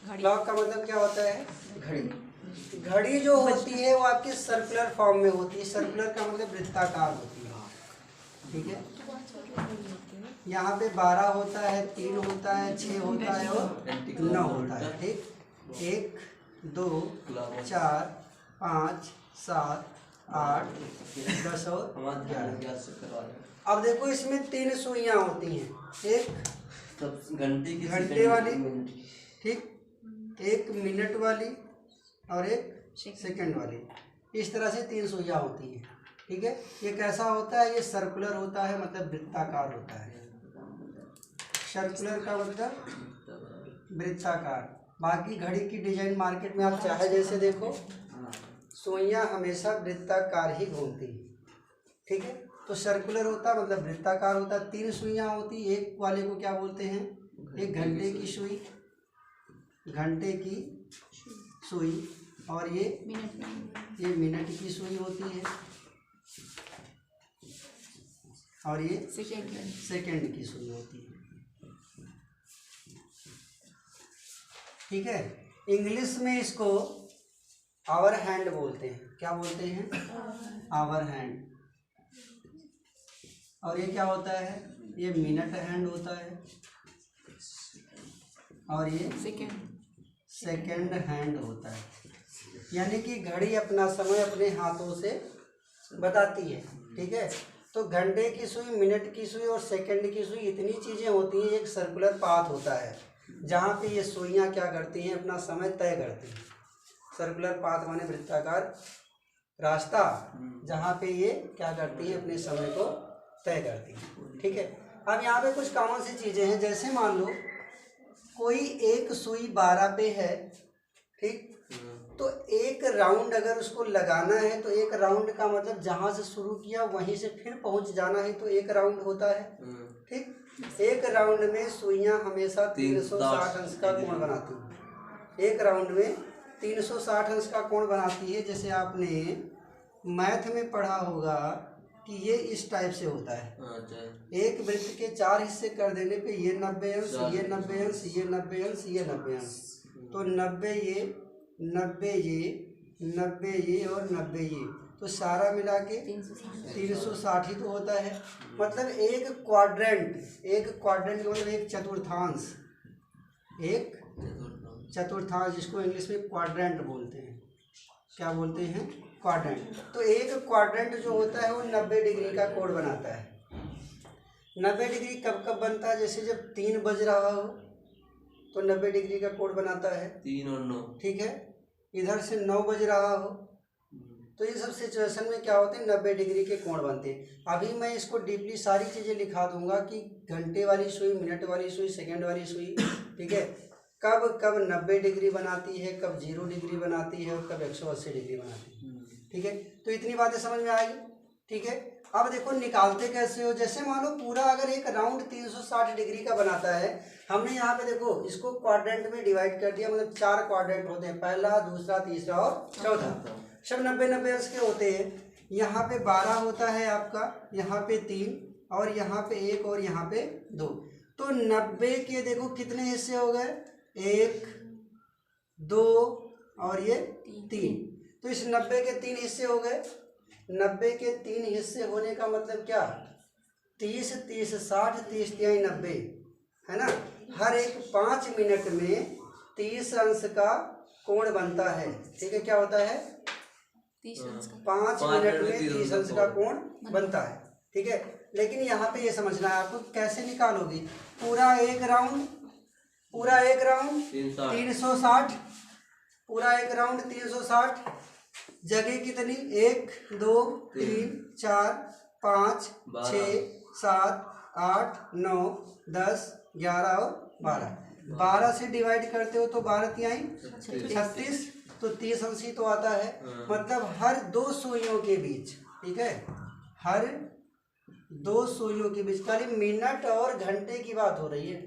Clock का मतलब क्या होता है? घड़ी। घड़ी जो होती है वो आपकी सर्कुलर फॉर्म में होती है। सर्कुलर का मतलब वृत्ताकार होती है, ठीक है। यहाँ पे 12 होता है, 3 होता है, 6 होता है और 9 होता है, ठीक। 1 2 4 5 7 8 10 और 11। अब देखो इसमें 3 सुइयां होती हैं, एक घंटे वाली, ठीक, एक मिनट वाली और एक सेकंड वाली। इस तरह से 3 सुइयां होती हैं, ठीक है। ये कैसा होता है? ये सर्कुलर होता है, मतलब वृत्ताकार होता है। सर्कुलर का मतलब वृत्ताकार। बाकी घड़ी की डिजाइन मार्केट में आप चाहे जैसे देखो, सुइयां हमेशा वृत्ताकार ही घूमती है, ठीक है। तो सर्कुलर होता मतलब वृत्ताकार होता। 3 सुइयां होती, एक वाले को क्या बोलते हैं? एक घंटे की सुई, घंटे की सुई, और ये मिनट की सुई होती है, और ये सेकंड की सुई होती है, ठीक है। इंग्लिश में इसको आवर हैंड बोलते हैं। क्या बोलते हैं? Hour hand. और ये क्या होता है? ये मिनट हैंड होता है, और ये सेकंड हैंड होता है। यानी कि घड़ी अपना समय अपने हाथों से बताती है, ठीक है। तो घंटे की सुई, मिनट की सुई और सेकंड की सुई, इतनी चीज़ें होती हैं। एक सर्कुलर पाथ होता है जहाँ पे ये सुइयाँ क्या करती हैं? अपना समय तय करती हैं। सर्कुलर पाथ माने वृत्ताकार रास्ता, जहाँ पे ये क्या करती हैं? अपने समय को तय करती हैं, ठीक है। अब यहाँ पे कुछ कॉमन सी चीज़ें हैं, जैसे मान लो कोई एक सुई 12 पे है, ठीक। तो एक राउंड अगर उसको लगाना है तो एक राउंड का मतलब जहाँ से शुरू किया वहीं से फिर पहुँच जाना है, तो एक राउंड होता है, ठीक। एक राउंड में सुइयां हमेशा 360 अंश का कोण बनाती हैं। एक राउंड में 360 अंश का कोण बनाती है। जैसे आपने मैथ में पढ़ा होगा कि ये इस टाइप से होता है। एक वृत्त के 4 हिस्से कर देने पे ये 90 अंश, ये 90 अंश, ये 90 अंश, ये 90 अंश, तो 90 ये, 90 ये, 90 ये और 90 ये, तो सारा मिला के 360 ही तो होता है। मतलब एक क्वाड्रेंट का मतलब एक चतुर्थांश, एक चतुर्थांश, जिसको इंग्लिश में क्वाड्रेंट बोलते हैं। क्या बोलते हैं? क्वाड्रेंट। तो एक क्वाड्रेंट जो होता है वो 90 डिग्री का कोण बनाता है। 90 डिग्री कब कब बनता है? जैसे जब 3 बज रहा हो तो 90 डिग्री का कोण बनाता है, 3 और 9, ठीक है। इधर से 9 बज रहा हो तो ये सब सिचुएशन में क्या होते हैं? 90 डिग्री के कोण बनते हैं। अभी मैं इसको डीपली सारी चीज़ें लिखा दूंगा कि घंटे वाली सुई, मिनट वाली सुई, सेकंड वाली सुई, ठीक है, कब कब 90 डिग्री बनाती है, कब 0 डिग्री बनाती है और कब 180 डिग्री बनाती है, ठीक है। तो इतनी बातें समझ में आएगी, ठीक है। अब देखो निकालते कैसे हो। जैसे मान लो पूरा अगर एक राउंड 360 डिग्री का बनाता है, हमने यहाँ पे देखो इसको क्वाड्रेंट में डिवाइड कर दिया, मतलब 4 क्वाड्रेंट होते हैं, पहला, दूसरा, तीसरा और चौथा, सब 90-90 अंश के होते हैं। यहाँ पे 12 होता है आपका, यहाँ पे 3 और यहाँ पे 1 और यहाँ पे 2, तो 90 के देखो कितने हिस्से हो गए? 1 2 और ये 3, तो इस 90 के 3 हिस्से हो गए। 90 के 3 हिस्से होने का मतलब क्या? 30 30 60, 30 3 90, है ना। हर एक 5 मिनट में 30 अंश का कोण बनता है, ठीक है। क्या होता है? 5 मिनट में 30 अंश का कोण बनता है, ठीक है। लेकिन यहाँ पे ये समझना है आपको कैसे निकालोगी। पूरा एक राउंड 360, पूरा एक राउंड 360, जगह कितनी? 1 2 3 4 5 6 7 8 9 10 11 और 12 से डिवाइड करते हो तो 12 तिहाई 36, तो 30 अंश ही तो आता है। मतलब हर 2 सुइयों के बीच, ठीक है, हर 2 सुइयों के बीच, खाली मिनट और घंटे की बात हो रही है,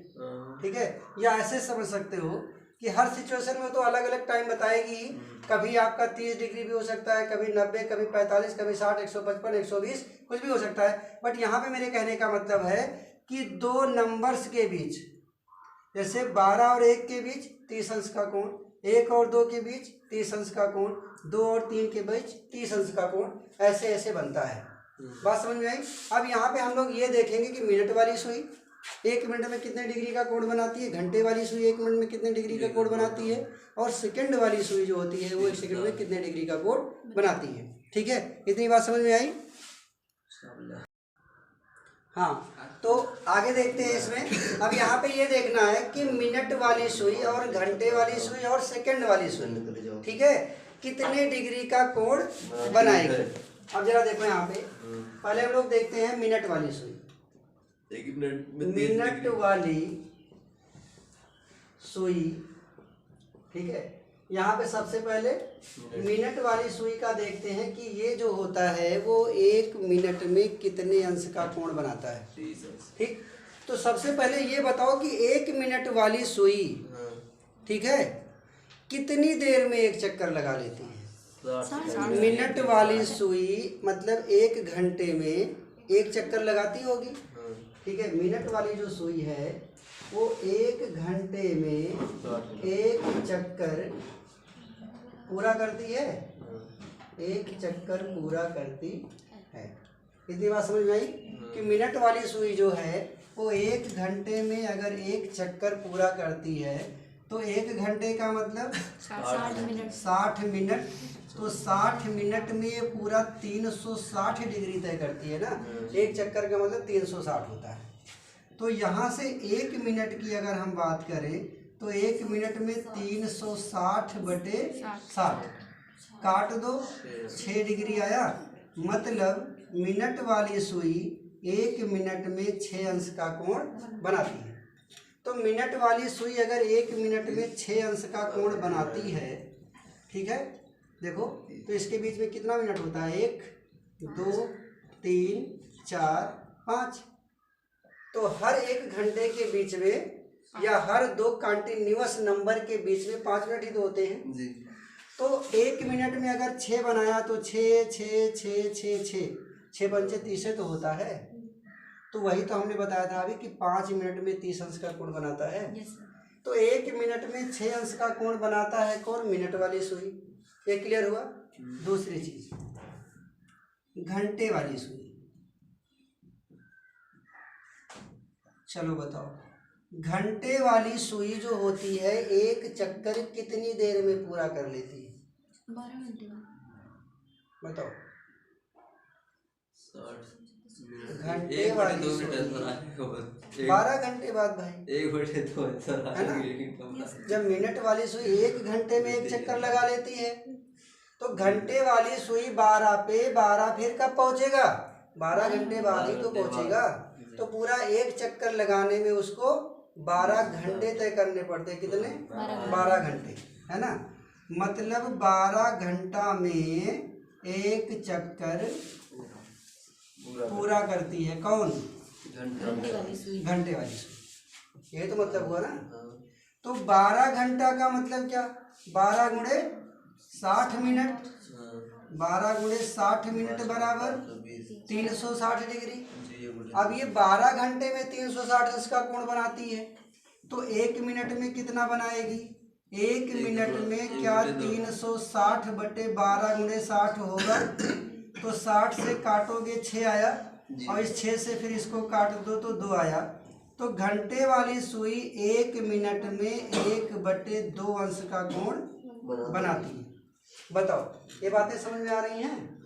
ठीक है। या ऐसे समझ सकते हो कि हर सिचुएशन में तो अलग अलग टाइम बताएगी ही। कभी आपका 30 डिग्री भी हो सकता है, कभी 90, कभी 45, कभी 60, 155, 120, कुछ भी हो सकता है। बट यहाँ पे मेरे कहने का मतलब है कि 2 नंबर्स के बीच, जैसे 12 और 1 के बीच 30 अंश का कोण, 1 और 2 के बीच 30 अंश का कोण, 2 और 3 के बीच 30 अंश का कोण, ऐसे ऐसे बनता है। बात समझ में आई? अब यहाँ पे हम लोग ये देखेंगे कि मिनट वाली सुई 1 मिनट में कितने डिग्री का कोण बनाती है, घंटे वाली सुई 1 मिनट में कितने डिग्री का कोण बनाती है, और सेकंड वाली सुई जो होती है वो 1 सेकंड में कितने डिग्री का कोण बनाती है। ठीक है, इतनी बात समझ में आई? हाँ, तो आगे देखते हैं इसमें। अब यहाँ पे ये देखना है कि मिनट वाली सुई और घंटे वाली सुई और सेकंड वाली सुई, ठीक है, कितने डिग्री का कोण बनाएगी। अब जरा देखो यहाँ पे, पहले हम लोग देखते हैं मिनट वाली सुई। मिनट वाली सुई, ठीक है, यहाँ पे सबसे पहले मिनट वाली सुई का देखते हैं कि ये जो होता है वो 1 मिनट में कितने अंश का कोण बनाता है। ठीक, तो सबसे पहले ये बताओ कि 1 मिनट वाली सुई, ठीक है, कितनी देर में एक चक्कर लगा लेती है। मिनट वाली सुई मतलब 1 घंटे में एक चक्कर लगाती होगी। ठीक है, मिनट वाली जो सुई है वो 1 घंटे में एक चक्कर पूरा करती है, एक चक्कर पूरा करती है। इतनी बात समझ में आई कि मिनट वाली सुई जो है वो 1 घंटे में अगर एक चक्कर पूरा करती है तो 1 घंटे का मतलब 60 मिनट, तो 60 मिनट में ये पूरा 360 डिग्री तय करती है ना। एक चक्कर का मतलब 360 होता है। तो यहाँ से 1 मिनट की अगर हम बात करें तो 1 मिनट में 360/60 काट दो, 6 डिग्री आया। मतलब मिनट वाली सुई 1 मिनट में 6 अंश का कोण बनाती है। तो मिनट वाली सुई अगर 1 मिनट में 6 अंश का कोण बनाती है, ठीक है, देखो तो इसके बीच में कितना मिनट होता है, 1 2 3 4 5। तो हर 1 घंटे के बीच में या हर 2 कंटिन्यूअस नंबर के बीच में 5 मिनट ही तो होते हैं जी। तो 1 मिनट में अगर 6 बनाया तो 6 6 6 6 6 6 पंचे 30 तो होता है। तो वही तो हमने बताया था अभी कि 5 मिनट में 30 अंश का कोण बनाता है। तो 1 मिनट में 6 अंश का कोण बनाता है कौन, मिनट वाली सुई। ये क्लियर हुआ। दूसरी चीज घंटे वाली सुई, चलो बताओ, घंटे वाली सुई जो होती है एक चक्कर कितनी देर में पूरा कर लेती है, 12 घंटे बताओ। घंटे वाली सुई 12 घंटे बाद भाई, 1 बटे 2 है ना। जब मिनट वाली सुई 1 घंटे में एक चक्कर लगा लेती है तो घंटे वाली सुई 12 पे 12 फिर कब पहुंचेगा, 12 घंटे बाद ही तो पहुंचेगा। तो पूरा एक चक्कर लगाने में उसको 12 घंटे तय करने पड़ते हैं। कितने, 12 घंटे, है ना। मतलब 12 घंटा में एक चक्कर पूरा करती है कौन, घंटे वाली सुई। ये तो मतलब हुआ ना। तो 12 घंटा का मतलब क्या, 12 गुणे 60 मिनट, 12 गुणे 60 मिनट बराबर 360 डिग्री। अब ये 12 घंटे में 360 अंश का कोण बनाती है तो 1 मिनट में कितना बनाएगी, 1 मिनट में क्या 360/12 गुणे 60 होगा। तो 60 से काटोगे 6 आया और इस 6 से फिर इसको काट दो तो 2 आया। तो घंटे वाली सुई 1 मिनट में 1/2 अंश का कोण बनाती है। बताओ ये बातें समझ में आ रही हैं।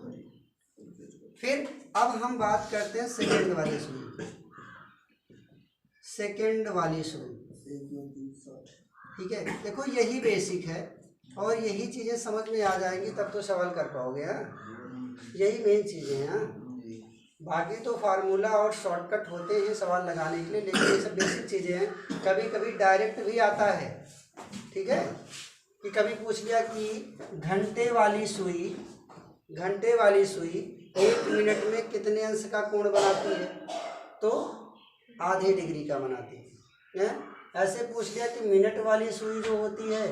फिर अब हम बात करते हैं सेकंड वाली सुई। सेकंड वाली सुई, ठीक है, देखो यही बेसिक है और यही चीज़ें समझ में आ जाएंगी तब तो सवाल कर पाओगे। हाँ, यही मेन चीज़ें हैं। हाँ, बाकी तो फार्मूला और शॉर्टकट होते हैं सवाल लगाने के लिए, लेकिन ये सब बेसिक चीज़ें हैं। कभी कभी डायरेक्ट भी आता है, ठीक है, कि कभी पूछ लिया कि घंटे वाली सुई 1 मिनट में कितने अंश का कोण बनाती है, तो आधे डिग्री का बनाती है। ऐसे पूछ लिया कि मिनट वाली सुई जो होती है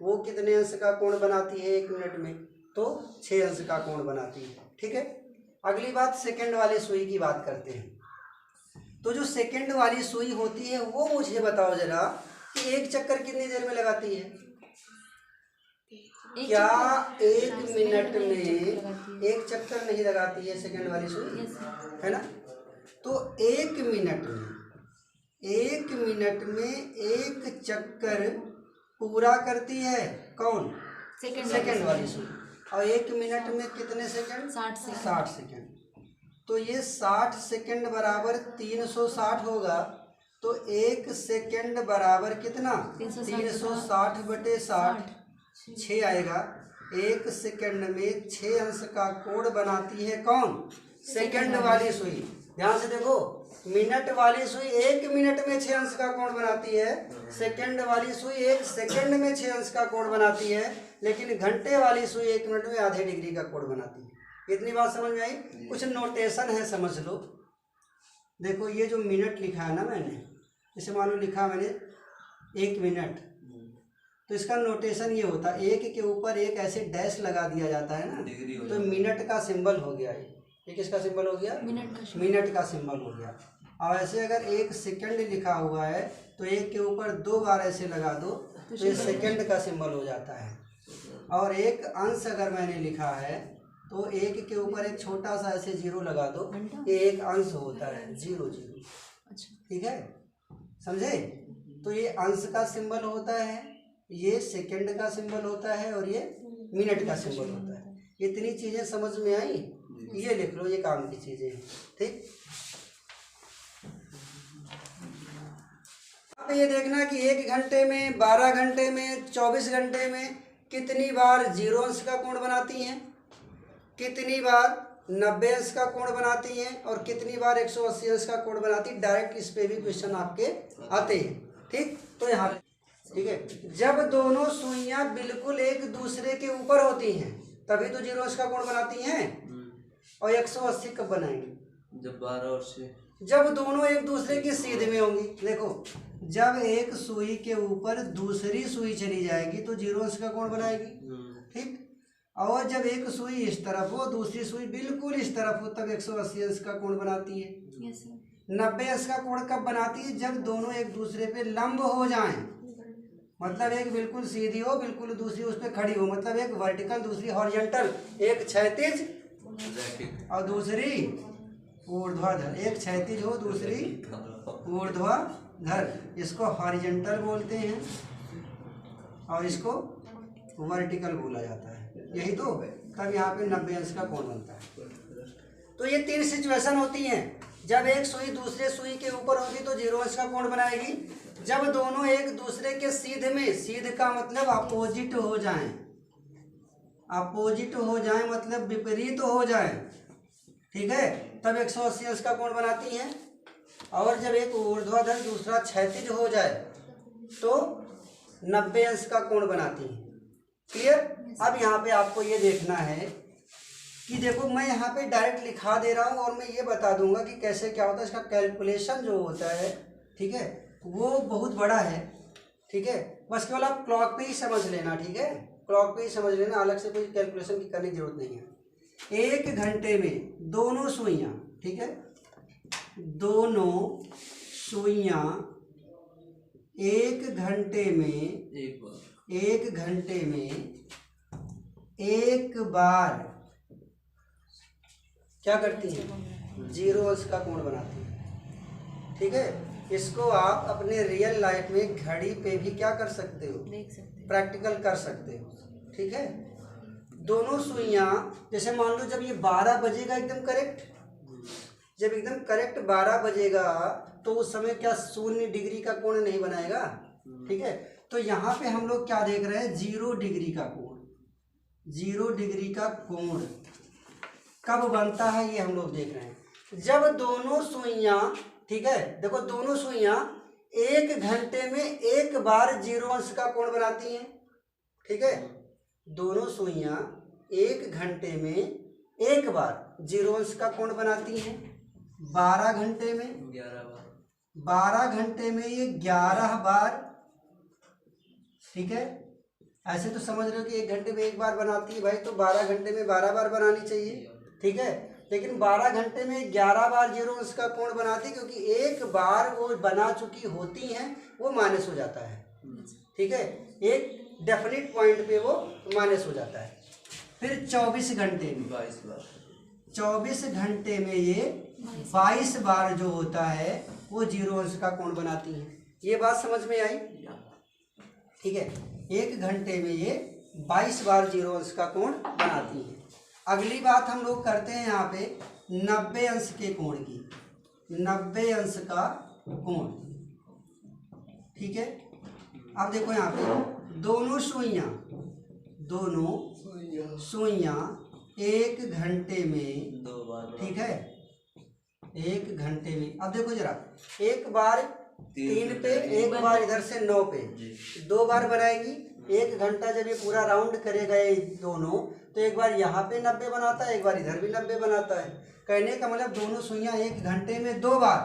वो कितने अंश का कोण बनाती है 1 मिनट में, तो 6 अंश का कोण बनाती है। ठीक है, अगली बात सेकंड वाली सुई की बात करते हैं। तो जो सेकंड वाली सुई होती है वो मुझे बताओ जरा एक चक्कर कितनी देर में लगाती है? क्या 1 मिनट में एक चक्कर नहीं लगाती है सेकंड वाली सुई, है ना? तो 1 मिनट में एक चक्कर पूरा करती है कौन? सेकंड वाली सुई। और 1 मिनट में कितने सेकंड? 60 सेकंड। तो ये 60 सेकंड बराबर 360 होगा। तो 1 सेकंड बराबर कितना? 360 बटे 60, 6 आएगा। 1 सेकंड में 6 अंश का कोण बनाती है कौन? सेकंड वाली सुई। ध्यान से देखो, मिनट वाली सुई 1 मिनट में 6 अंश का कोण बनाती है, सेकंड वाली सुई 1 सेकंड में 6 अंश का कोण बनाती है, लेकिन घंटे वाली सुई 1 मिनट में आधे डिग्री का कोण बनाती है। इतनी बात समझ में आई? कुछ नोटेशन है, समझ लो। देखो ये जो मिनट लिखा है ना मैंने, इसे मान लो लिखा मैंने 1 मिनट, तो इसका नोटेशन ये होता है, एक के ऊपर एक ऐसे डैश लगा दिया जाता है ना, तो मिनट का सिंबल हो गया। ये किसका सिंबल हो गया? मिनट का सिंबल हो गया। और ऐसे अगर 1 सेकंड लिखा हुआ है तो एक के ऊपर 2 बार ऐसे लगा दो तो ये सेकंड का सिंबल हो जाता है। और एक अंश अगर मैंने लिखा है तो 1 के ऊपर एक छोटा सा ऐसे 0 लगा दो, ये एक अंश होता है, 0 0। ठीक है, समझे? तो ये अंश का सिंबल होता है, ये सेकंड का सिंबल होता है, और ये मिनट का सिंबल होता है। इतनी चीजें समझ में आई? ये लिख लो, ये काम की चीजें हैं। ठीक, अब ये देखना कि 1 घंटे में, 12 घंटे में, 24 घंटे में कितनी बार 0 अंश का कोण बनाती हैं, कितनी बार 90 अंश का कोण बनाती हैं, और कितनी बार 180 अंश का कोण बनाती है। डायरेक्ट इस पे भी क्वेश्चन आपके आते हैं। ठीक, तो यहाँ ठीक है, जब दोनों सुइयां बिल्कुल एक दूसरे के ऊपर होती हैं तभी तो 0 अंश का कोण बनाती हैं। और 180 कब बनाएंगे? जब 12 और 6, जब दोनों एक दूसरे के सीधे में होंगी। देखो, जब एक सुई के ऊपर दूसरी सुई चली जाएगी तो 0 अंश का कोण बनाएगी। ठीक, और जब एक सुई इस तरफ हो, दूसरी सुई बिल्कुल इस तरफ हो, तब 180 अंश का कोण बनाती है। 90 अंश का कोण कब बनाती है? जब दोनों एक दूसरे पे लंब हो जाएं, मतलब एक बिल्कुल सीधी हो, बिल्कुल दूसरी उस पर खड़ी हो, मतलब एक वर्टिकल दूसरी हॉरिजॉन्टल, एक क्षैतिज और दूसरी ऊर्ध्वाधर, एक क्षैतिज हो दूसरी ऊर्ध्वाधर, इसको हॉरिजॉन्टल बोलते हैं और इसको वर्टिकल बोला जाता है। यही तो, तब यहाँ पे 90 अंश का कोण बनता है। तो ये 3 सिचुएशन होती हैं। जब एक सुई दूसरे सुई के ऊपर होगी तो 0 अंश का कोण बनाएगी। जब दोनों एक दूसरे के सीध में, सीध का मतलब अपोजिट हो जाएं, अपोजिट हो जाएं मतलब विपरीत हो जाएं, ठीक है, तब 180 अंश का कोण बनाती हैं। और जब एक ऊर्ध्वाधर दूसरा क्षैतिज हो जाए तो 90 अंश का कोण बनाती हैं। क्लियर? अब यहाँ पे आपको ये देखना है कि देखो, मैं यहाँ पे डायरेक्ट लिखा दे रहा हूँ और मैं ये बता दूंगा कि कैसे क्या होता है। इसका कैलकुलेशन जो होता है, ठीक है, वो बहुत बड़ा है। ठीक है, बस केवल आप क्लॉक पे ही समझ लेना। ठीक है, क्लॉक पे ही समझ लेना, अलग से कोई कैलकुलेशन की करने की जरूरत नहीं है। 1 घंटे में दोनों सुइयां, ठीक है, दोनों सुइयां 1 घंटे में, 1 घंटे में एक बार क्या करती हैं? 0 अंश का कोण बनाती हैं। ठीक है, इसको आप अपने रियल लाइफ में घड़ी पे भी क्या कर सकते हो? प्रैक्टिकल कर सकते हो। ठीक है, दोनों सुइयां, जैसे मान लो जब ये 12 बजेगा एकदम करेक्ट, जब एकदम करेक्ट 12 बजेगा तो उस समय क्या 0 डिग्री का कोण नहीं बनाएगा? ठीक है, तो यहाँ पे हम लोग क्या देख रहे हैं? 0 डिग्री का कोण। 0 डिग्री का कोण कब बनता है ये हम लोग देख रहे हैं। जब दोनों सुइयां, ठीक है, देखो दोनों सुइयां 1 घंटे में एक बार 0 अंश का कोण बनाती हैं। ठीक है, दोनों सुइयां 1 घंटे में एक बार 0 अंश का कोण बनाती हैं। 12 घंटे में 12 घंटे में ये 11 बार। ठीक है, ऐसे तो समझ रहे हो कि 1 घंटे में एक बार बनाती है भाई, तो 12 घंटे में 12 बार बनानी चाहिए। ठीक है, लेकिन 12 घंटे में 11 बार 0 अंश का कोण बनाती, क्योंकि एक बार वो बना चुकी होती हैं, वो माइनस हो जाता है। ठीक है, एक डेफिनेट पॉइंट पे वो माइनस हो जाता है। फिर 24 घंटे में 24 घंटे में ये 22 बार जो होता है वो 0 अंश का कोण बनाती है। ये बात समझ में आई? ठीक है, 1 घंटे में ये 22 बार 0 अंश का कोण बनाती है। अगली बात हम लोग करते हैं यहाँ पे 90 अंश के कोण की, 90 अंश का कोण। ठीक है, अब देखो यहाँ पे दोनों सुइयां 1 घंटे में 2 बार, ठीक है, 1 घंटे में। अब देखो जरा, एक बार 3 पे, एक बार इधर से 9 पे, 2 बार बनाएगी। 1 घंटा जब ये पूरा राउंड करेगा ये दोनों, तो एक बार यहाँ पे 90 बनाता है, एक बार इधर भी 90 बनाता है। कहने का मतलब दोनों सुइयां 1 घंटे में 2 बार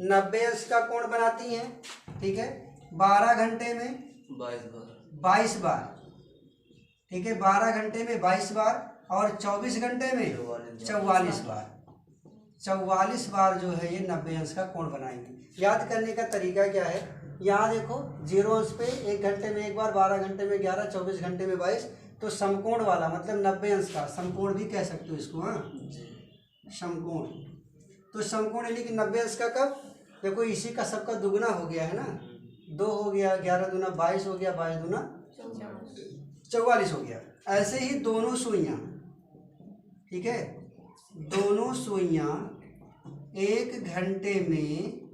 90 अंश का कोण बनाती हैं। ठीक है, 12 घंटे में 22 बार, ठीक है, 12 घंटे में 22 बार, और 24 घंटे में 44 बार। 44 बार जो है ये 90 अंश का कोण बनाएंगे। याद करने का तरीका क्या है, यहाँ देखो 0 अंश पे 1 घंटे में 1 बार, 12 घंटे में 11, 24 घंटे में 22, तो समकोण वाला मतलब 90 अंश का, समकोण भी कह सकते हो इसको, हाँ, समकोण। तो समकोण यानी कि 90 अंश का कब, देखो इसी का सबका दुगुना हो गया है ना, 2 हो गया, 11 दूना 22 हो गया, 22 दूना 44 हो गया। ऐसे ही दोनों सुइयां, ठीक है, दोनों सुइयां 1 घंटे में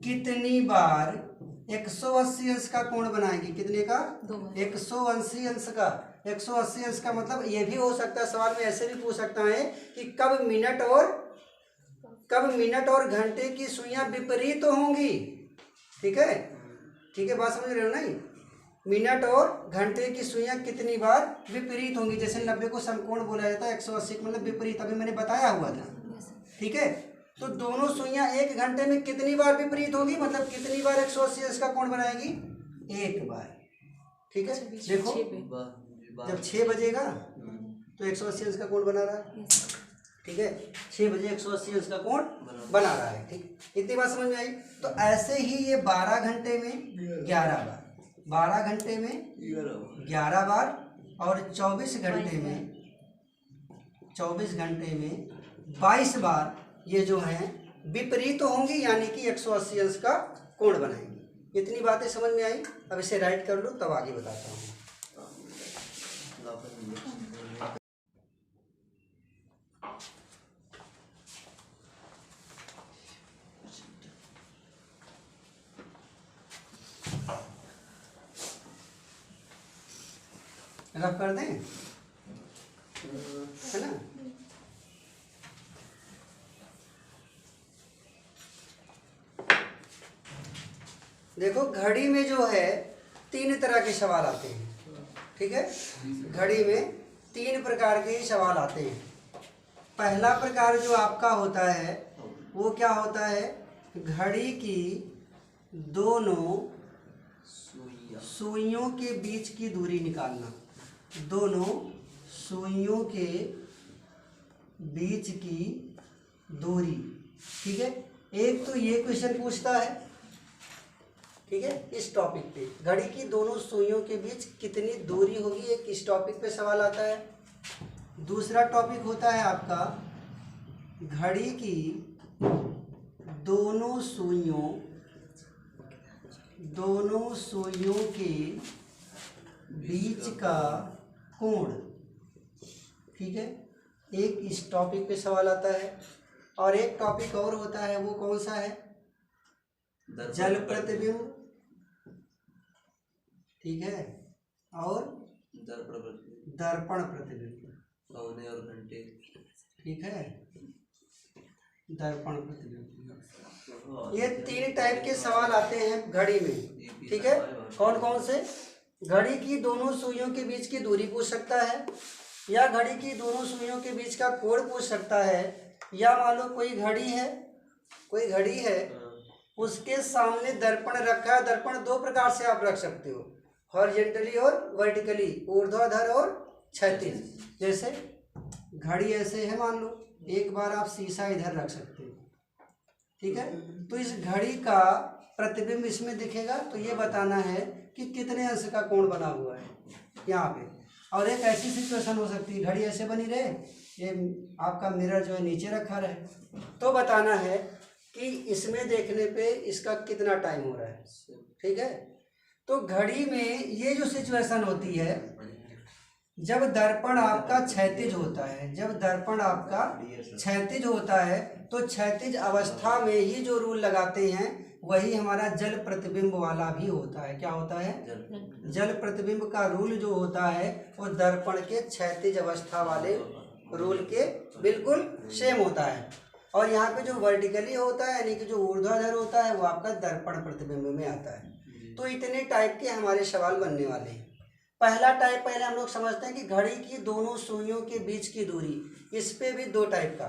कितनी बार 180 अंश का कोण बनाएंगी? कितने का? 180 अंश का। 180 अंश का मतलब ये भी हो सकता है, सवाल में ऐसे भी पूछ सकता है कि कब मिनट और घंटे की सुइयां विपरीत होंगी। ठीक है, ठीक है, बात समझ रहे हो नहीं? मिनट और घंटे की सुइयां कितनी बार विपरीत होंगी। जैसे 90 को समकोण बोला जाता है, 180 मतलब विपरीत, अभी मैंने बताया हुआ था। ठीक है, तो दोनों सुइयां 1 घंटे में कितनी बार विपरीत होगी, मतलब कितनी बार 180 अंश का कोण बनाएगी? 1 बार। ठीक है, देखो जब 6 बजेगा तो 180 अंश का कोण बना रहा है। ठीक है, 6 बजे 180 अंश का कोण बना रहा है। ठीक, इतनी बात समझ में आई? तो ऐसे ही ये 12 घंटे में 11 बार, 12 घंटे में 11 बार, और 24 घंटे में 22 बार ये जो हैं विपरीत होंगी, यानी कि 180 अंश का कोण बनाएंगे। इतनी बातें समझ में आई? अब इसे राइट कर लो, तब आगे बताता हूँ। रफ कर दें, है ना? देखो घड़ी में जो है 3 तरह के सवाल आते हैं। ठीक है, घड़ी में 3 प्रकार के सवाल आते हैं। पहला प्रकार जो आपका होता है वो क्या होता है, घड़ी की दोनों सुइयों के बीच की दूरी निकालना। दोनों सुइयों के बीच की दूरी। ठीक है, एक तो ये क्वेश्चन पूछता है, ठीक है, इस टॉपिक पे घड़ी की दोनों सुइयों के बीच कितनी दूरी होगी, एक इस टॉपिक पे सवाल आता है। दूसरा टॉपिक होता है आपका घड़ी की दोनों सुइयों के बीच का कोण। ठीक है, एक इस टॉपिक पे सवाल आता है, और एक टॉपिक और होता है, वो कौन सा है, जल प्रतिबिंब। ठीक है, और दर्पण प्रतिबिंब, पौने और घंटे। ठीक है, दर्पण प्रतिबिंब। ये 3 टाइप के सवाल आते हैं घड़ी में। ठीक है, कौन कौन से? घड़ी की दोनों सुइयों के बीच की दूरी पूछ सकता है, या घड़ी की दोनों सुइयों के बीच का कोण पूछ सकता है, या मान लो कोई घड़ी है उसके सामने दर्पण रखा है। दर्पण 2 प्रकार से आप रख सकते हो, हॉरिजॉन्टली और वर्टिकली, ऊर्ध्वाधर और क्षैतिज। जैसे घड़ी ऐसे है, मान लो एक बार आप शीशा इधर रख सकते हो। ठीक है, तो इस घड़ी का प्रतिबिंब इसमें दिखेगा, तो ये बताना है कि कितने अंश का कोण बना हुआ है यहाँ पे। और एक ऐसी सिचुएशन हो सकती है घड़ी ऐसे बनी रहे, ये आपका मिरर जो है नीचे रखा रहे, तो बताना है कि इसमें देखने पे इसका कितना टाइम हो रहा है। ठीक है, तो घड़ी में ये जो सिचुएशन होती है, जब दर्पण आपका क्षैतिज होता है, जब दर्पण आपका क्षैतिज होता है तो क्षैतिज अवस्था में ही जो रूल लगाते हैं वही हमारा जल प्रतिबिंब वाला भी होता है। क्या होता है? जल प्रतिबिंब का रूल जो होता है वो दर्पण के क्षैतिज अवस्था वाले रूल के बिल्कुल सेम होता है। और यहाँ पे जो वर्टिकली होता है यानी कि जो ऊर्ध्वाधर होता है वो आपका दर्पण प्रतिबिंब में आता है। तो इतने टाइप के हमारे सवाल बनने वाले हैं। पहला टाइप पहले हम लोग समझते हैं कि घड़ी की दोनों सुइयों के बीच की दूरी, इस पे भी दो टाइप का।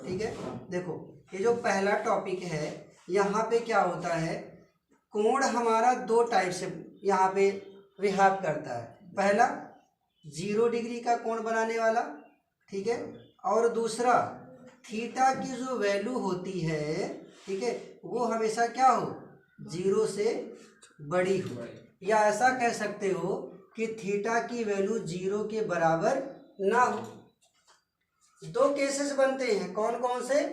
ठीक है, देखो ये जो पहला टॉपिक है यहाँ पे क्या होता है, कोण हमारा दो टाइप से यहाँ पे विहार करता है। पहला 0 डिग्री का कोण बनाने वाला, ठीक है, और दूसरा थीटा की जो वैल्यू होती है, ठीक है, वो हमेशा क्या हो, 0 से बड़ी हो, या ऐसा कह सकते हो कि थीटा की वैल्यू 0 के बराबर ना हो। दो केसेस बनते हैं, कौन कौन से?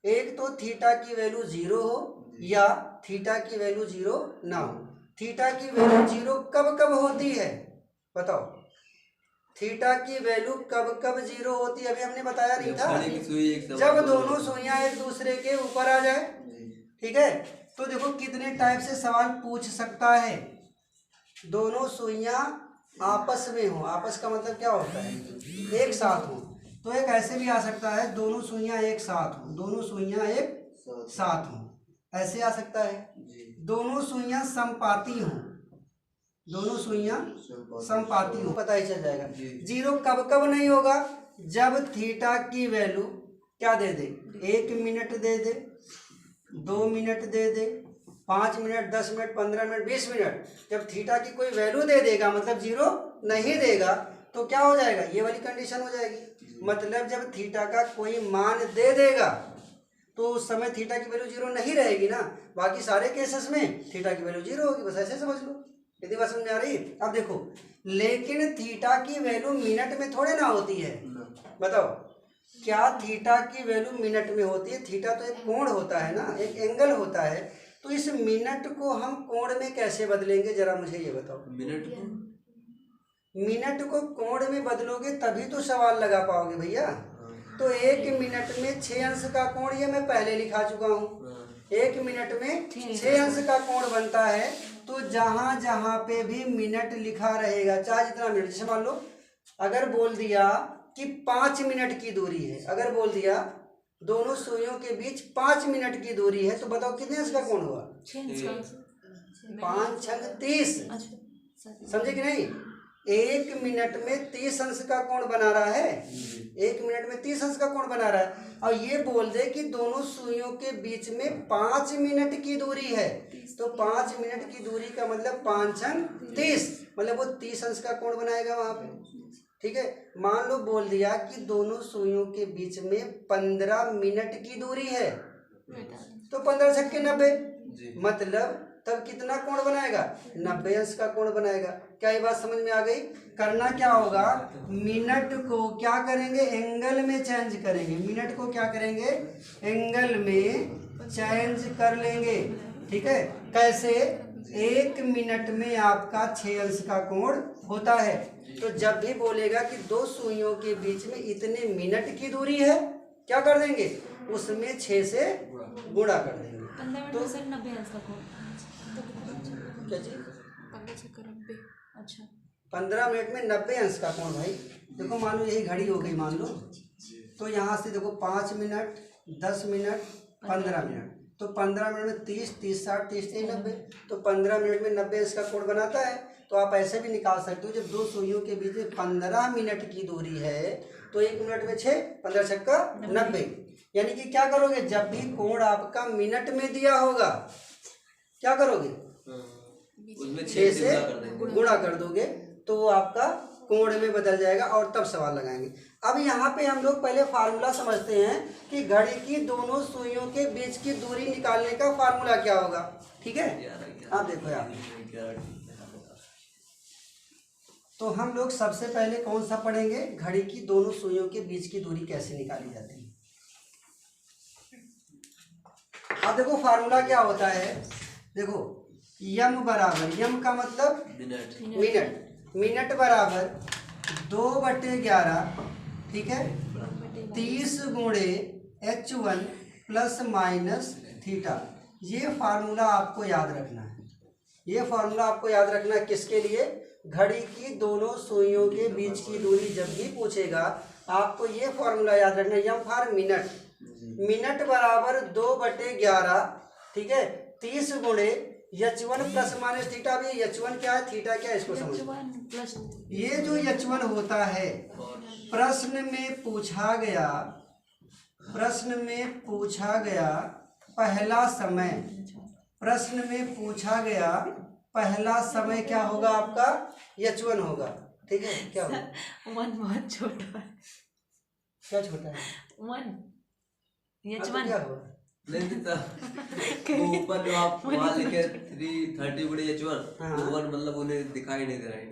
एक तो थीटा की वैल्यू 0 हो या थीटा की वैल्यू 0 ना हो। थीटा की वैल्यू 0 कब कब होती है बताओ? थीटा की वैल्यू कब कब 0 होती है? अभी हमने बताया नहीं था, जब दोनों सुइयां एक दूसरे के ऊपर आ जाए। ठीक है, तो देखो कितने टाइप से सवाल पूछ सकता है। दोनों सुइयां आपस में हो, आपस का मतलब क्या होता है? एक साथ हो। तो एक ऐसे भी आ सकता है, दोनों सुइयां एक साथ हो, दोनों सुइयां एक साथ हो, ऐसे आ सकता है। दोनों सुइयां समपाती हो, दोनों सुइयां समपाती हो, पता ही चल जाएगा। 0 कब कब नहीं होगा? जब थीटा की वैल्यू क्या दे दे, 1 मिनट दे दे, 2 मिनट दे दे, 5 मिनट, 10 मिनट, 15 मिनट, 20 मिनट। जब थीटा की कोई वैल्यू दे देगा मतलब 0 नहीं देगा तो क्या हो जाएगा, ये वाली कंडीशन हो जाएगी। मतलब जब थीटा का कोई मान दे देगा तो उस समय थीटा की वैल्यू 0 नहीं रहेगी ना। बाकी सारे केसेस में थीटा की वैल्यू 0 होगी, बस ऐसे समझ लो। यदि बात समझ में आ रही? अब देखो, लेकिन थीटा की वैल्यू मिनट में थोड़े ना होती है। बताओ, क्या थीटा की वैल्यू मिनट में होती है? थीटा तो एक कोण होता है ना, एक एंगल होता है। तो इस मिनट को हम कोण में कैसे बदलेंगे, जरा मुझे ये बताओ। मिनट को कोण में बदलोगे तभी तो सवाल लगा पाओगे भैया। तो 1 मिनट में 6 अंश का कोण, ये मैं पहले लिखा चुका हूँ। 1 मिनट में 6 अंश का कोण बनता है। तो जहां जहां पे भी मिनट लिखा रहेगा, चाहे जितना मिनट, जैसे मान लो अगर बोल दिया कि 5 मिनट की दूरी है, अगर बोल दिया दोनों सुइयों के बीच 5 मिनट की दूरी है, तो बताओ कितने अंश का कोण हुआ? 5 छंग 30। समझे कि नहीं? 1 मिनट में 30 अंश का कोण बना रहा है, 1 मिनट में 30 अंश का कोण बना रहा है। और ये बोल दे कि दोनों सुइयों के बीच में 5 मिनट की दूरी है, तो 5 मिनट की दूरी का मतलब 5 छंग 30, मतलब वो 30 अंश का कोण बनाएगा वहां पे। ठीक है, मान लो बोल दिया कि दोनों सुइयों के बीच में 15 मिनट की दूरी है, तो 15 छक्के 90, मतलब तब कितना कोण बनाएगा? 90 अंश का कोण बनाएगा। क्या ये बात समझ में आ गई? करना क्या होगा, मिनट को क्या करेंगे, एंगल में चेंज करेंगे। मिनट को क्या करेंगे, एंगल में चेंज कर लेंगे। ठीक है, कैसे? 1 मिनट में आपका 6 अंश का कोण होता है। तो जब भी बोलेगा कि दो सुइयों के बीच में इतने मिनट की दूरी है, क्या कर देंगे, उसमें 6 से गुणा कर देंगे। तो 90 अंश का कोण, क्या चीज? 15 अच्छा 15 मिनट में 90 अंश का कोण। भाई देखो, मान लो यही घड़ी हो गई, मान लो तो यहाँ से देखो 5 मिनट, 10 मिनट, 15 मिनट, तो 15 मिनट में 30, 30, 60, 30, 90, तो 15 मिनट में 90 अंश का कोण बनाता है। तो आप ऐसे भी निकाल सकते हो, जब दो सुइयों के बीच में 15 मिनट की दूरी है तो 1 मिनट में 6, 15 छक्का 90। यानी कि क्या करोगे, जब भी कोण आपका मिनट में दिया होगा क्या करोगे, 6 से गुणा कर दोगे तो वो आपका कोण में बदल जाएगा और तब सवाल लगाएंगे। अब यहाँ पे हम लोग पहले फार्मूला समझते हैं कि घड़ी की दोनों सुइयों के बीच की दूरी निकालने का फार्मूला क्या होगा। ठीक है, आप देखो यार, तो हम लोग सबसे पहले कौन सा पढ़ेंगे, घड़ी की दोनों सुइयों के बीच की दूरी कैसे निकाली जाती है। अब देखो फार्मूला क्या होता है, देखो यम बराबर, यम का मतलब मिनट, मिनट बराबर 2/11, ठीक है, 30 गुणे H1 प्लस माइनस थीटा। ये फार्मूला आपको याद रखना है, ये फार्मूला आपको याद रखना है किसके लिए, घड़ी की दोनों सुइयों के बीच की दूरी जब भी पूछेगा आपको ये फार्मूला याद रखना है, यम फॉर मिनट, मिनट बराबर 2/11, ठीक है, 30 गुणे H1 प्लस माइनस थीटा। भी H1 क्या है, थीटा क्या है, इसको समझो। ये जो H1 होता है प्रश्न में पूछा गया, प्रश्न में पूछा गया पहला समय, प्रश्न में पूछा गया पहला समय क्या होगा आपका, H1 होगा, ठीक है। क्या होगा, वन बहुत छोटा है, क्या छोटा है, वन हाँ, तो क्या होगा, नहीं देता वो ऊपर जो आप वहाँ लिखे 330 गुणे H1, हाँ। वो 1 मतलब उन्हें दिखाई नहीं दे रहा है।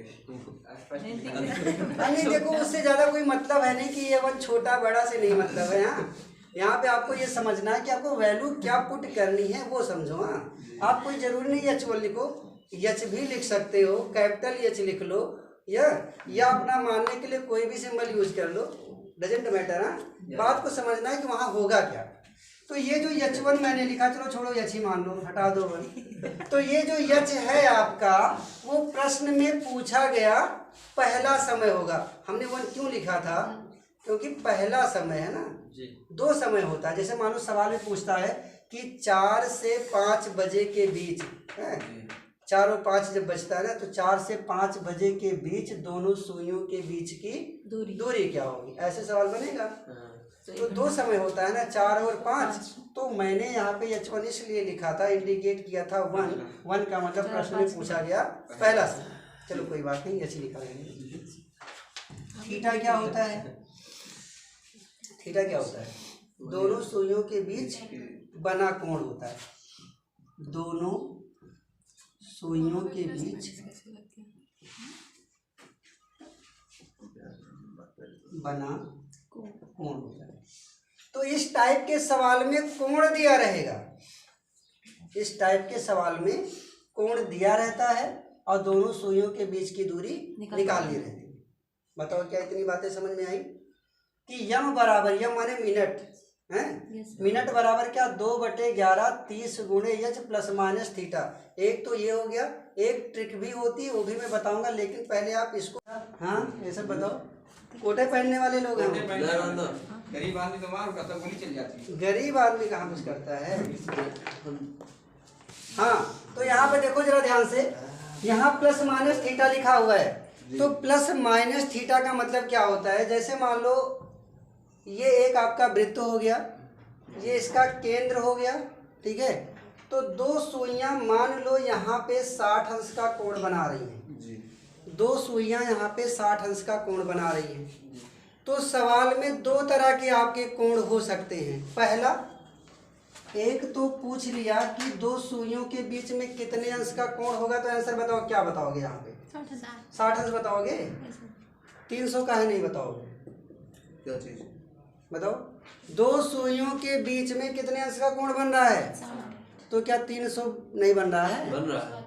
नहीं देखो उससे ज्यादा कोई मतलब है नहीं कि ये वन छोटा बड़ा से नहीं मतलब है। हाँ, यहाँ पे आपको ये समझना है कि आपको वैल्यू क्या पुट करनी है वो समझो। हाँ, आप कोई जरूरी नहीं H1 लिखो, H भी लिख सकते हो, कैपिटल H लिख लो, या अपना मानने के लिए कोई भी सिंबल यूज कर लो, डजेंट मैटर। हाँ, बात को समझना है कि वहाँ होगा क्या। तो ये जो H1 मैंने लिखा, चलो छोड़ो H ही मान लो, हटा दो वन। तो ये जो H है आपका वो प्रश्न में पूछा गया पहला समय होगा। हमने वन क्यों लिखा था, क्योंकि पहला समय है ना, दो समय होता है। जैसे मान लो सवाल में पूछता है कि 4 से 5 बजे के बीच है, 4 और 5 जब बजता है ना, तो 4 से 5 बजे के बीच दोनों सुइयों के बीच की दूरी क्या होगी, ऐसे सवाल बनेगा। तो दो समय होता है ना, 4 और 5। तो मैंने यहाँ पे H1 इसलिए लिखा था, इंडिकेट किया था 1 का मतलब प्रश्न में पूछा गया पहला समय। चलो कोई बात नहीं, ऐसे लिखा है। थीटा क्या होता है, थीटा क्या होता है, दोनों सुइयों के बीच बना कोण होता है, दोनों सुइयों के बीच बना कोण होता है। तो इस टाइप के सवाल में कोण दिया रहेगा, इस टाइप के सवाल में कोण दिया रहता है और दोनों सुइयों के बीच की दूरी निकालनी रहती है। बताओ क्या इतनी बातें समझ में आई कि यम बराबर, यम माने मिनट है, मिनट बराबर क्या, 2/11 30 गुणे H प्लस माइनस थीटा। एक तो ये हो गया, एक ट्रिक भी होती है वो भी मैं बताऊंगा, लेकिन पहले आप इसको, हाँ ये सब बताओ। कोटे पहनने वाले लोग हैं, गरीब आदमी तो मार का गोली चल जाती है, गरीब आदमी कहाँ कुछ करता है। हाँ, तो यहाँ पे देखो जरा ध्यान से, यहाँ प्लस माइनस थीटा लिखा हुआ है। तो प्लस माइनस थीटा का मतलब क्या होता है, जैसे मान लो ये एक आपका वृत्त हो गया, ये इसका केंद्र हो गया, ठीक है। तो दो सुइयां मान लो यहाँ पे 60 अंश का कोण बना रही हैं, दो सुइयां यहाँ पे 60 अंश का कोण बना रही हैं। तो सवाल में दो तरह के आपके कोण हो सकते हैं। पहला, एक तो पूछ लिया कि दो सुइयों के बीच में कितने अंश का कोण होगा, तो आंसर बताओ, क्या बताओगे यहाँ पे, 60 अंश बताओगे, 300 का है नहीं बताओगे, क्या चीज बताओ। दो सुइयों के बीच में कितने अंश का कोण बन रहा है, तो क्या 300 नहीं बन रहा है, बन रहा है,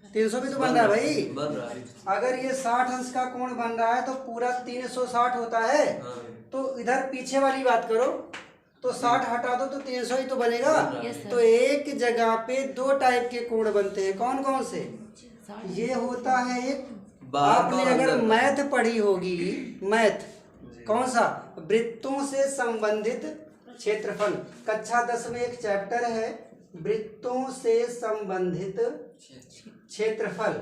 300 भी तो बन रहा है भाई, बन रहा है। अगर ये 60 अंश का कोण बन रहा है तो पूरा 360 होता है। हाँ। तो इधर पीछे वाली बात करो, तो 60 हटा दो तो 300 ही तो बनेगा। Yes, sir. तो एक जगह पे दो टाइप के कोण बनते हैं, कौन कौन से, ये होता है एक, बाहर आपने का अगर अंदर। मैथ पढ़ी होगी, मैथ कौन सा, वृत्तों से संबंधित क्षेत्रफल, कक्षा 10 में एक चैप्टर है वृत्तों से संबंधित क्षेत्रफल,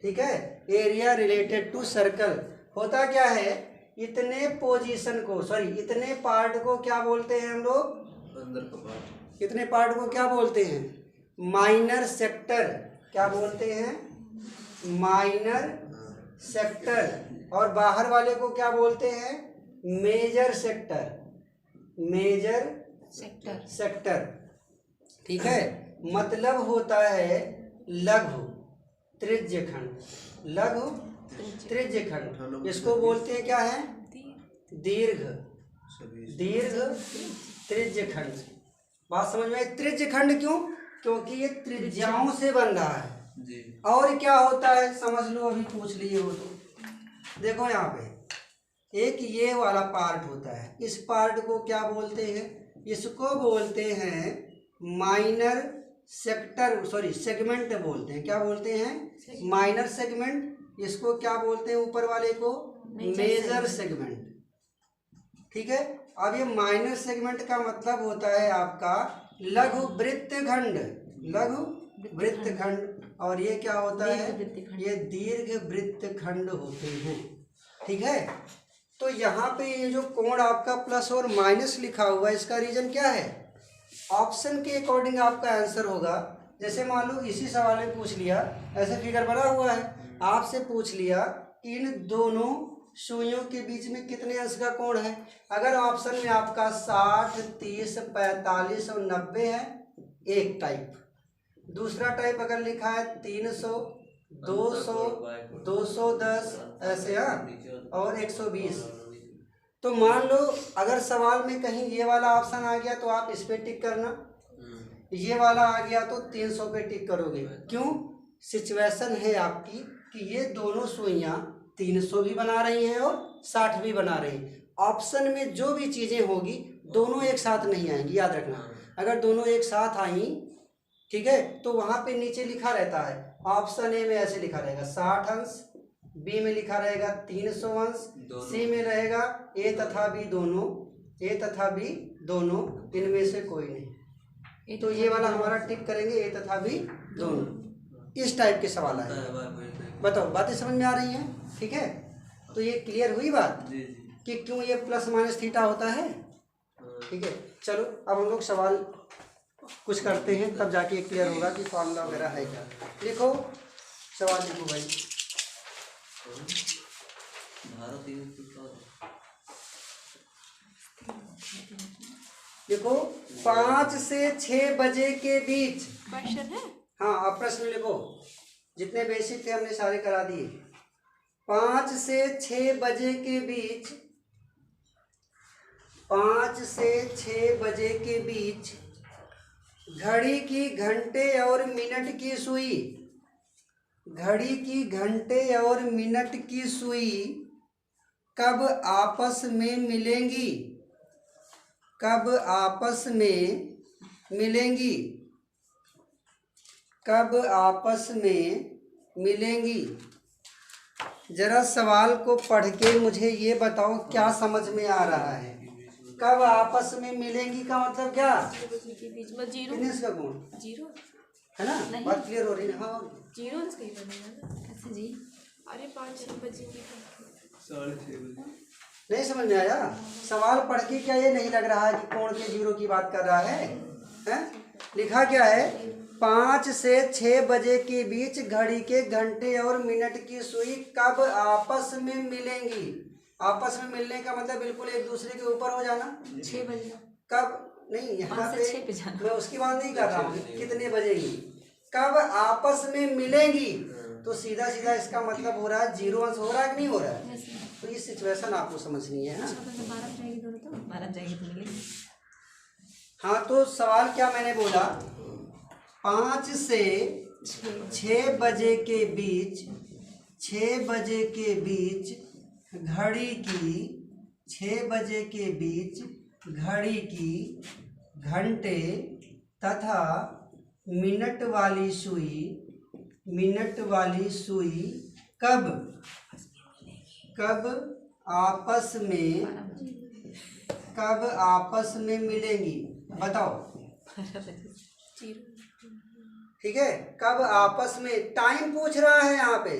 ठीक है, एरिया रिलेटेड टू सर्कल। होता क्या है, इतने पोजीशन को, सॉरी इतने पार्ट को क्या बोलते हैं हम लोग, अंदर का पार्ट, इतने पार्ट को क्या बोलते हैं, माइनर सेक्टर, क्या बोलते हैं, माइनर सेक्टर। और बाहर वाले को क्या बोलते हैं, मेजर सेक्टर, मेजर सेक्टर, ठीक है। मतलब होता है लघु त्रिज्यखंड, लघु त्रिज्यखंड। इसको बोलते हैं क्या है? दीर्घ त्रिज्यखंड। बात समझ में आई? त्रिज्यखंड क्यों? क्योंकि ये त्रिज्याओं से बन रहा है। जी। और क्या होता है समझ लो, अभी पूछ लिए हो तो देखो यहाँ पे एक ये वाला पार्ट होता है, इस पार्ट को क्या बोलते हैं? इसको बोलते हैं माइनर सेगमेंट बोलते हैं। क्या बोलते हैं? Minor segment. इसको क्या बोलते हैं ऊपर वाले को? Major segment. ठीक है। अब ये माइनर सेगमेंट का मतलब होता है आपका लघु वृत्तखंड। और ये क्या होता है? ये दीर्घ वृत्तखंड होते हैं। ठीक है। तो यहाँ पे ये जो कोण आपका प्लस और माइनस लिखा हुआ है, इसका रीजन क्या है? ऑप्शन के अकॉर्डिंग आपका आंसर होगा। जैसे मान लो इसी सवाल में पूछ लिया, ऐसे फिगर बना हुआ है, आपसे पूछ लिया इन दोनों सुइयों के बीच में कितने अंश का कोण है। अगर ऑप्शन में आपका 60, 30, 45 और 90 है, एक टाइप। दूसरा टाइप अगर लिखा है 300, 200, 210 ऐसे, और 120। तो मान लो अगर सवाल में कहीं ये वाला ऑप्शन आ गया तो आप इस पे टिक करना, ये वाला आ गया तो 300 पे टिक करोगे। क्यों? सिचुएशन है आपकी कि ये दोनों सुइयां 300 भी बना रही हैं और 60 भी बना रही हैं। ऑप्शन में जो भी चीज़ें होगी दोनों एक साथ नहीं आएंगी, याद रखना। अगर दोनों एक साथ आई, ठीक है, तो वहाँ पे नीचे लिखा रहता है, ऑप्शन ए में ऐसे लिखा रहेगा 60 अंश, बी में लिखा रहेगा 300 अंश, सी में रहेगा ए तथा बी दोनों, इनमें से कोई नहीं। तो ये वाला हमारा टिक करेंगे, ए तथा बी दोनों। इस टाइप के सवाल आए। बताओ, बातें समझ में आ रही हैं? ठीक है। तो ये क्लियर हुई बात कि क्यों ये प्लस माइनस थीटा होता है। ठीक है। चलो अब हम लोग सवाल कुछ करते हैं, तब जाके क्लियर होगा कि फॉर्मूला वगैरह है क्या। लिखो, सवाल लिखो भाई। देखो 5 से 6 बजे के बीच क्वेश्चन है। हाँ, आप प्रश्न लिखो। जितने बेसिक थे हमने सारे करा दिए। 5 से 6 बजे के बीच, 5 से 6 बजे के बीच घड़ी की घंटे और मिनट की सुई, घड़ी की घंटे और मिनट की सुई कब आपस में मिलेंगी? कब आपस में मिलेंगी? कब आपस में मिलेंगी? जरा सवाल को पढ़ के मुझे ये बताओ क्या समझ में आ रहा है। कब आपस में मिलेंगी का मतलब क्या? जीरो का गुण जीरो है ना? बात क्लियर हो रही है? हाँ, जीरो सही बनेगा ना। अच्छा जी। अरे 5-6 बजे की 6:30 बजे नहीं समझ में आया? सवाल पढ़ के क्या ये नहीं लग रहा है कि कोण के जीरो की बात कर रहा है? लिखा क्या है? 5 से 6 बजे के बीच घड़ी के घंटे और मिनट की सुई कब आपस में मिलेंगी। आपस में मिलने का मतलब बिल्कुल एक दूसरे के ऊपर हो जाना। 6 बजे कब नहीं, यहाँ पे 6 पे जाना। मैं उसकी बात नहीं कर रहा हूँ कितने बजेगी, कब आपस में मिलेंगी। तो सीधा सीधा इसका मतलब हो रहा है जीरो अंश हो रहा है कि नहीं हो रहा है। तो ये सिचुएशन आपको समझनी है ना। 12 जाएगी दोनों, तो 12 जाएगी तो मिलेगी। हाँ, तो सवाल क्या मैंने बोला? 5 से 6 बजे के बीच, 6 बजे के बीच घड़ी की, 6 बजे के बीच घड़ी की घंटे तथा मिनट वाली सुई, मिनट वाली सुई कब, कब आपस में, कब आपस में मिलेंगी बताओ। ठीक है, कब आपस में, टाइम पूछ रहा है यहाँ पे,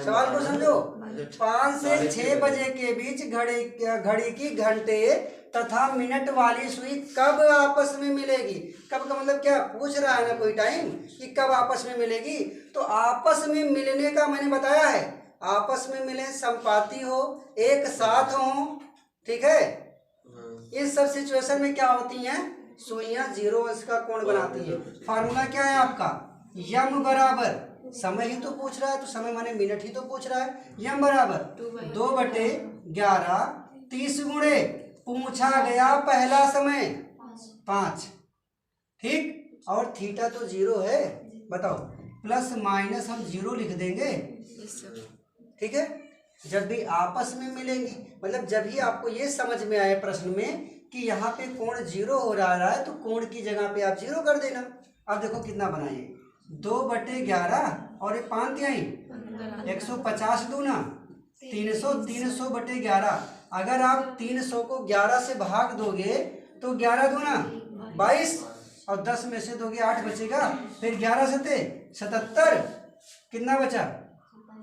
सवाल को समझो। 5 से 6 बजे के बीच घड़ी की घंटे तथा मिनट वाली सुई कब आपस में मिलेगी। कब का मतलब क्या पूछ रहा है ना कोई टाइम, कि कब आपस में मिलेगी। तो आपस में मिलने का मैंने बताया है, आपस में मिले, संपाती हो, एक साथ हो। ठीक है, इस सब सिचुएशन में क्या होती हैं, सुइयां जीरो अंश का कोण बनाती है। फार्मूला क्या है आपका, यम बराबर समय ही तो पूछ रहा है, तो समय माने मिनट ही तो पूछ रहा है। यम बराबर 2/11 30 गुणे पूछा गया पहला समय 5, ठीक। और थीटा तो 0 है, बताओ प्लस माइनस हम 0 लिख देंगे, ठीक है। जब भी आपस में मिलेंगी, मतलब जब ही आपको ये समझ में आए प्रश्न में कि यहाँ पे कोण 0 हो रहा है, तो कोण की जगह पे आप 0 कर देना। अब देखो कितना बनाइए, 2/11 और ये 5 तिहाई 150 दूना 300, 300/11। अगर आप 300 को 11 से भाग दोगे तो 11 दूना 22 और 10 में से दोगे 8 बचेगा, फिर 11 सते 77, कितना बचा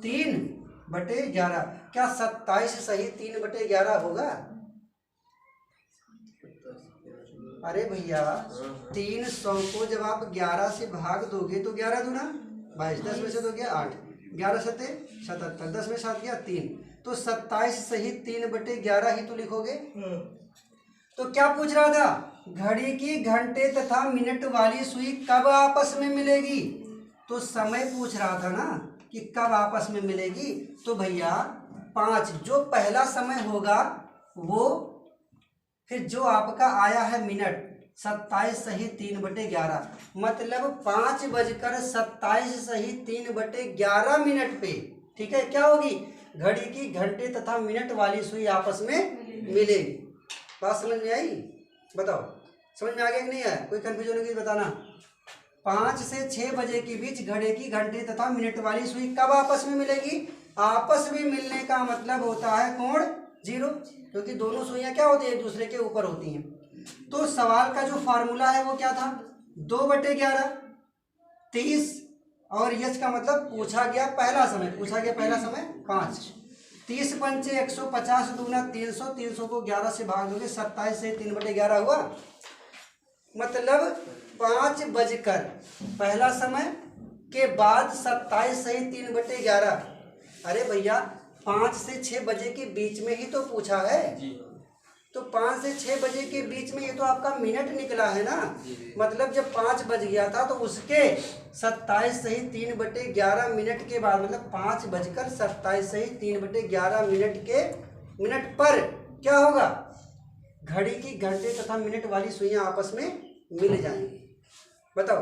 3/11। क्या 27 सही 3/11 होगा? अरे भैया 300 को जब आप 11 से भाग दोगे तो 11 दूना 22, 10 में से दोगे 8, 11 सते 77, 10 में 7 गया 3, तो 27 सही 3/11 ही तो लिखोगे। तो क्या पूछ रहा था, घड़ी की घंटे तथा मिनट वाली सुई कब आपस में मिलेगी? तो समय पूछ रहा था ना कि कब आपस में मिलेगी। तो भैया 5 जो पहला समय होगा वो, फिर जो आपका आया है मिनट 27 सही 3/11, मतलब 5:27 सही 3/11 मिनट पे, ठीक है, क्या होगी, घड़ी की घंटे तथा मिनट वाली सुई आपस में मिलेगी। बात समझ में आई? बताओ समझ में आ गया कि नहीं आया? कोई कंफ्यूजन होगी बताना। 5 से 6 बजे के बीच घड़ी की घंटे तथा मिनट वाली सुई कब आपस में मिलेगी? आपस में मिलने का मतलब होता है कोण 0, क्योंकि दोनों सुइयां क्या होती है, एक दूसरे के ऊपर होती हैं। तो सवाल का जो फार्मूला है वो क्या था, 2/11 30, और यच का मतलब पूछा गया पहला समय, पूछा गया पहला समय 5, 30 पंचे 150 दूना 300, 300 को 11 से भाग दोगे 27 से 3/11 हुआ, मतलब 5 बजकर पहला समय के बाद 27 सही 3/11। अरे भैया 5 से 6 बजे के बीच में ही तो पूछा है, तो 5 से 6 बजे के बीच में ये तो आपका मिनट निकला है ना, मतलब जब 5 बज गया था तो उसके 27 सही 3/11 मिनट के बाद, मतलब 5:27 सही 3/11 मिनट पर क्या होगा, घड़ी की घंटे तथा मिनट वाली सुइयां आपस में मिल जाएंगी। बताओ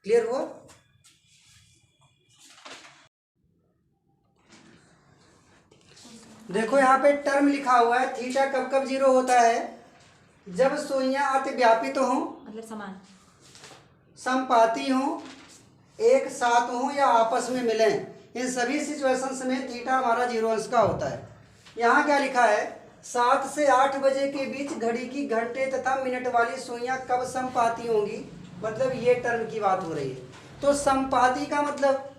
क्लियर हुआ? देखो यहाँ पे टर्म लिखा हुआ है, थीटा कब कब 0 होता है, जब सुइयां अतिव्यापित हों, मतलब समान, समपाती हों, एक साथ हों या आपस में मिलें। इन सभी सिचुएशंस में थीटा हमारा 0 अंश का होता है। यहाँ क्या लिखा है, 7 से 8 बजे के बीच घड़ी की घंटे तथा मिनट वाली सुइयां कब समपाती होंगी, मतलब ये टर्म की बात हो रही है। तो समपाती का मतलब,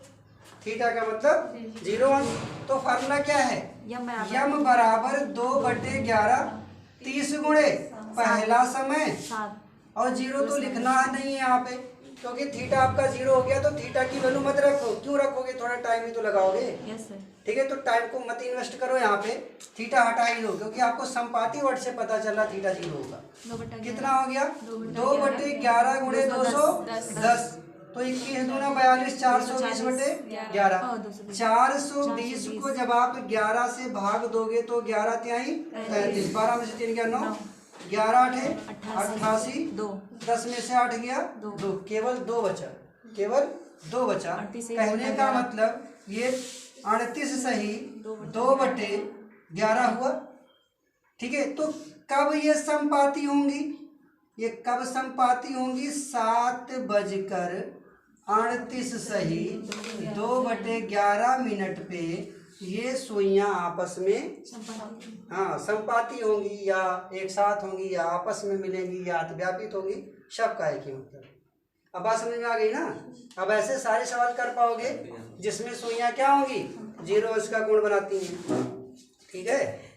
थीटा का मतलब 0 अंश। तो फार्मूला क्या है, यम बराबर 2/11 30 गुणे पहला समय, और 0 तो लिखना नहीं है यहाँ पे, क्योंकि थीटा आपका 0 हो गया, तो थीटा की वैल्यू मत रखो। क्यों रखोगे, थोड़ा टाइम ही तो लगाओगे, ठीक है, तो टाइम को मत इन्वेस्ट करो यहाँ पे, थीटा हटा ही दो, क्योंकि आपको संपाती वर्ड से पता चल रहा थीटा 0 होगा। कितना हो गया, 2/11 गुणे 210, तो 21 दूना 42, 420/11, 420 को जब आप 11 से भाग दोगे तो 11 तिहाई 33, 12 में से 3 गया 9, 11 8 88, 10 में से 8 गया 2, केवल 2 बचा, केवल 2 बचा। कहने का मतलब ये 38 सही 2/11 हुआ, ठीक है। तो कब ये समपाती होंगी, ये कब समपाती होंगी, 7:38 सही 2/11 मिनट पे ये सुइयां आपस में संपाती होंगी, या एक साथ होंगी, या आपस में मिलेंगी, या अतिव्यापित होंगी, सबका एक ही मतलब। अब बात समझ में आ गई ना? अब ऐसे सारे सवाल कर पाओगे जिसमें सुइयां क्या होंगी, 0 अंश का कोण बनाती हैं, ठीक है।